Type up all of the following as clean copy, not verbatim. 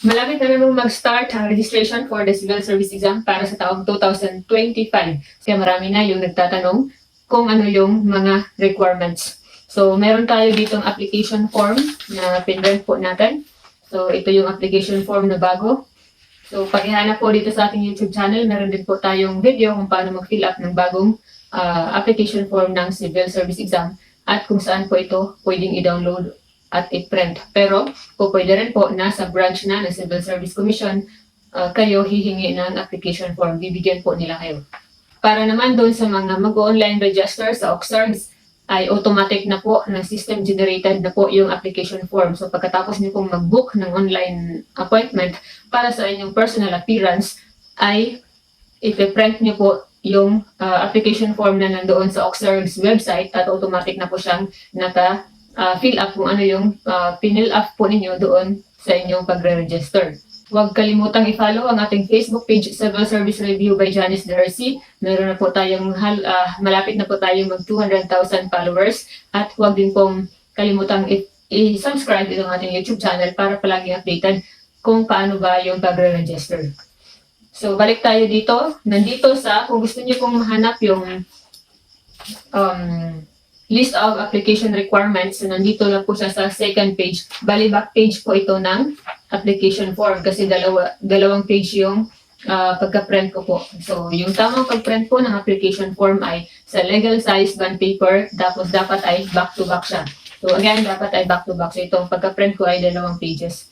Malapit na naman mag-start ang registration for the civil service exam para sa taong 2025. Kaya marami na yung nagtatanong kung ano yung mga requirements. So, meron tayo ditong application form na pinrent po natin. So, ito yung application form na bago. So, pag ihanap po dito sa ating YouTube channel, meron din po tayong video kung paano mag-fill up ng bagong application form ng civil service exam at kung saan po ito pwedeng i-download at i-print. Pero, pwede rin po na sa branch na ng Civil Service Commission, kayo hihingi ng application form. Bibigyan po nila kayo. Para naman doon sa mga mag-online register sa OXERGS, ay automatic na po na system generated na po yung application form. So pagkatapos niyo pong mag-book ng online appointment para sa inyong personal appearance, ay ipiprint niyo po yung application form na nandoon sa OXERGS website at automatic na po siyang fill up kung ano yung pinill up po ninyo doon sa inyong pagre-register. Huwag kalimutang i-follow ang ating Facebook page, Civil Service Review by Janice Darcy. Meron na po tayong, malapit na po tayong mag 200,000 followers. At huwag din pong kalimutang i-subscribe itong ating YouTube channel para palagi updated kung paano ba yung pagre-register. So, balik tayo dito. Nandito kung gusto niyo pong mahanap yung list of application requirements, so nandito lang po siya sa second page. Bali, back page po ito ng application form kasi dalawang page yung pagka-print ko po. So, yung tamang pag-print po ng application form ay sa legal size bond paper, tapos dapat ay back-to-back siya. So, again, dapat ay back-to-back. So, itong pagka-print ko ay dalawang pages.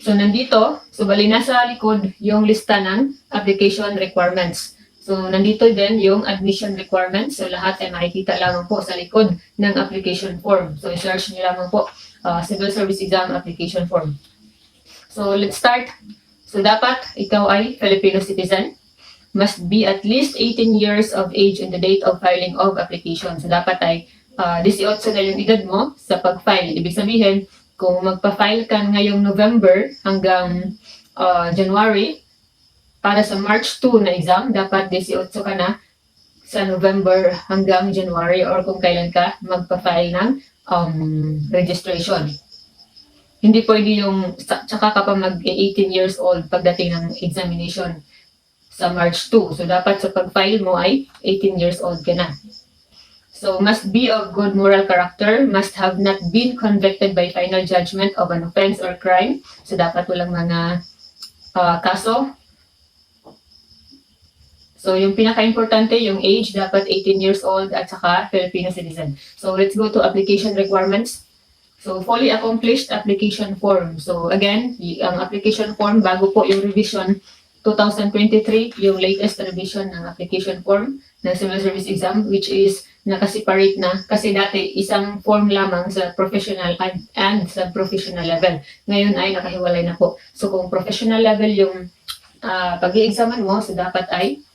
So, nandito, so bali nasa likod yung lista ng application requirements. So, nandito din yung admission requirements. So, lahat ay makikita lamang po sa likod ng application form. So, i-search niyo lamang po Civil Service Exam Application Form. So, let's start. So, dapat ikaw ay Filipino citizen. Must be at least 18 years of age in the date of filing of application. So, dapat ay 18 na yung edad mo sa pag-file. Ibig sabihin, kung magpa-file ka ngayong November hanggang January, para sa March 2 na exam, dapat 18 ka na sa November hanggang January or kung kailan ka magpa-file ng registration. Hindi pwede yung tsaka ka pa mag-18 years old pagdating ng examination sa March 2. So, dapat sa pag-file mo ay 18 years old ka na. So, must be of good moral character, must have not been convicted by final judgment of an offense or crime. So, dapat walang mga kaso. So, yung pinaka-importante, yung age, dapat 18 years old at saka Filipino citizen. So, let's go to application requirements. So, fully accomplished application form. So, again, ang application form, bago po yung revision 2023, yung latest revision ng application form ng Civil Service Exam, which is nakaseparate na. Kasi dati, isang form lamang sa professional and sa professional level. Ngayon ay nakahiwalay na po. So, kung professional level yung pag-i-examan mo, so dapat ay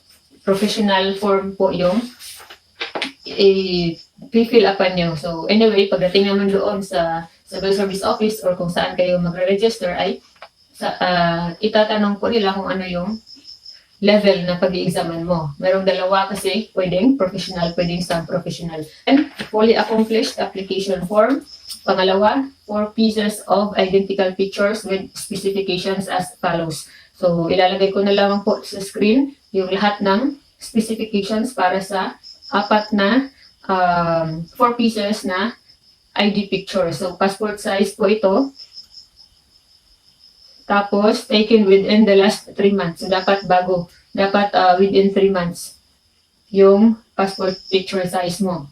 professional form po yung i-fill upan nyo. So, anyway, pagdating naman doon sa Civil Service Office or kung saan kayo magre-register ay itatanong po nila kung ano yung level na pag-i-examan mo. Merong dalawa kasi, pwedeng professional, pwedeng sub-professional. And fully accomplished application form. Pangalawa, 4 pieces of identical pictures with specifications as follows. So, ilalagay ko na lamang po sa screen yung lahat ng specifications para sa 4 pieces na ID picture. So, passport size po ito. Tapos, taken within the last 3 months. So, dapat within 3 months yung passport picture size mo.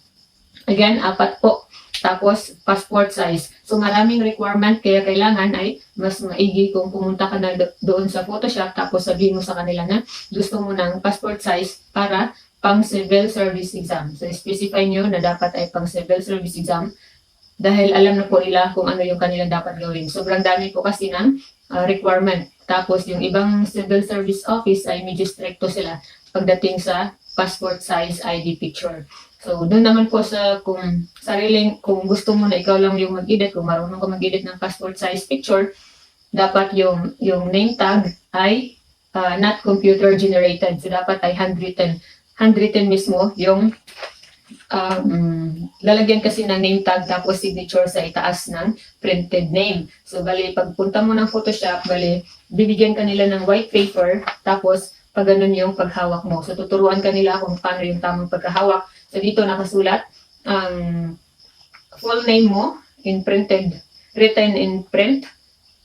Again, 4 po. Tapos, passport size. So, maraming requirement, kaya kailangan ay mas maigi kung pumunta ka na doon sa Photoshop, tapos sabihin mo sa kanila na gusto mo ng passport size para pang civil service exam. So, specify nyo na dapat ay pang civil service exam dahil alam na po nila kung ano yung kanilang dapat gawin. Sobrang dami po kasi ng requirement. Tapos, yung ibang civil service office ay medyo stricto sila pagdating sa passport size ID picture. So, doon naman po kung gusto mo na ikaw lang yung mag-edit, kung marunong ka mag-edit ng passport size picture, dapat yung name tag ay not computer generated. So, dapat ay handwritten mismo yung lalagyan kasi ng name tag tapos signature sa itaas ng printed name. So, bali, pagpunta mo ng Photoshop, bali, bibigyan ka nila ng white paper, tapos, pag ganun yung paghawak mo. So, tuturuan ka nila kung paano yung tamang pagkahawak. So, dito nakasulat ang full name mo in printed, written in print.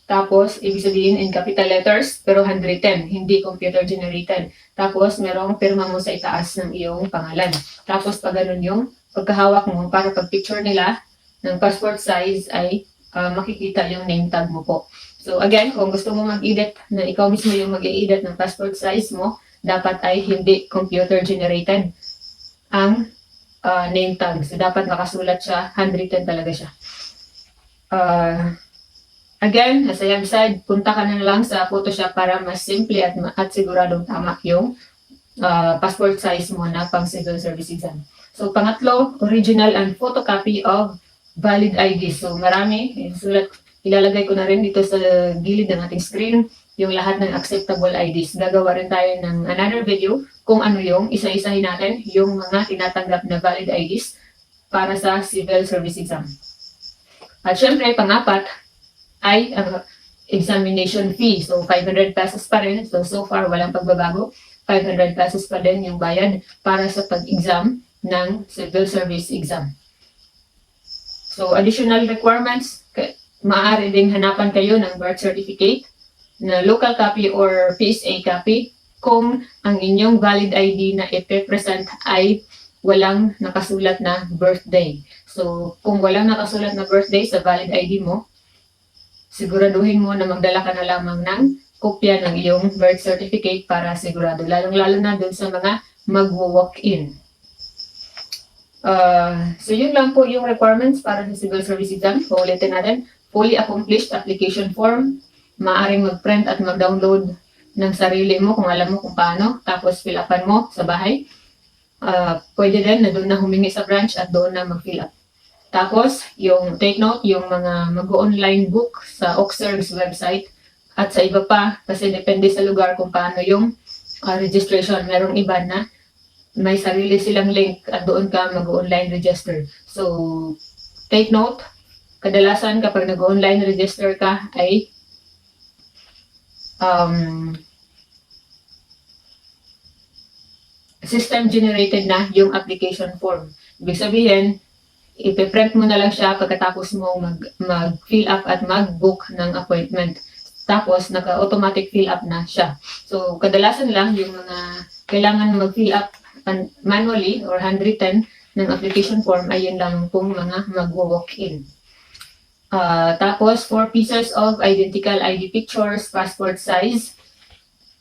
Tapos, ibig sabihin in capital letters, pero handwritten, hindi computer generated. Tapos, merong pirma mo sa itaas ng iyong pangalan. Tapos, pag ganun yung pagkahawak mo, para pag picture nila ng passport size ay makikita yung name tag mo po. So, again, kung gusto mo mag-edit na ikaw mismo yung mag-edit ng passport size mo, dapat ay hindi computer generated ang name tag. So, dapat nakasulat siya, handwritten talaga siya. Again, as I have said, punta ka na lang sa Photoshop para mas simple at siguradong tama yung passport size mo na pang civil service exam. So, pangatlo, original and photocopy of valid ID. So, marami. Ilalagay ko na rin dito sa gilid ng ating screen yung lahat ng acceptable IDs. Gagawa rin tayo ng another video kung ano yung isa-isahin natin yung mga tinatanggap na valid IDs para sa civil service exam. At syempre, pangapat, ay examination fee. So, 500 pesos pa rin. So far, walang pagbabago. 500 pesos pa din yung bayad para sa pag-exam ng civil service exam. So, additional requirements, maaari ding hanapan kayo ng birth certificate na local copy or PSA copy kung ang inyong valid ID na ipe-present ay walang nakasulat na birthday. So, kung walang nakasulat na birthday sa valid ID mo, siguraduhin mo na magdala ka na lamang ng kopya ng iyong birth certificate para sigurado. Lalong-lalo na dun sa mga mag-walk-in. So, yun lang po yung requirements para sa civil service exam. Ulitin natin. Fully accomplished application form. Maaaring mag-print at mag-download ng sarili mo kung alam mo kung paano. Tapos, fill upan mo sa bahay. Pwede din na doon na humingi sa branch at doon na mag-fill up. Tapos, yung take note, yung mga mag-online book sa Oxerg's website at sa iba pa, kasi depende sa lugar kung paano yung registration. Merong iba na may sarili silang link at doon ka mag-online register. So, take note, kadalasan kapag nag-online register ka ay system-generated na yung application form. Ibig sabihin, ipe-print mo na lang siya pagkatapos mo mag-fill up at mag-book ng appointment. Tapos, naka-automatic fill up na siya. So, kadalasan lang yung mga kailangan mag-fill up manually or handwritten ng application form ay yun lang kung mga mag-walk-in. Tapos, 4 pieces of identical ID pictures, passport size,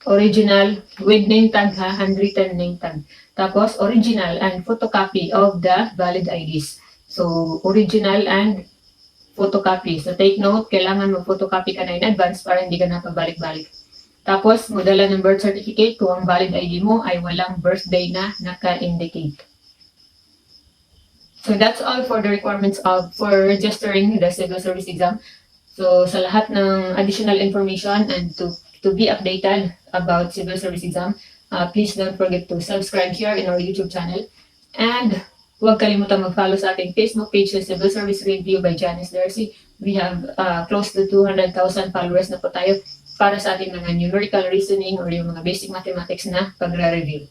original with name tag ha, handwritten name tag. Tapos, original and photocopy of the valid IDs. So, original and photocopy. So, take note, kailangan mag-photocopy ka na in advance para hindi ka na pabalik-balik. Tapos, modala ng birth certificate kung ang valid ID mo ay walang birthday na naka-indicate. So, that's all for the requirements for registering the civil service exam. So, sa lahat ng additional information and to be updated about civil service exam, please don't forget to subscribe here in our YouTube channel. And huwag kalimutan mag-follow sa ating Facebook page sa Civil Service Review by Janice Darcy. We have close to 200,000 followers na po tayo para sa ating mga numerical reasoning or yung mga basic mathematics na pagre-review.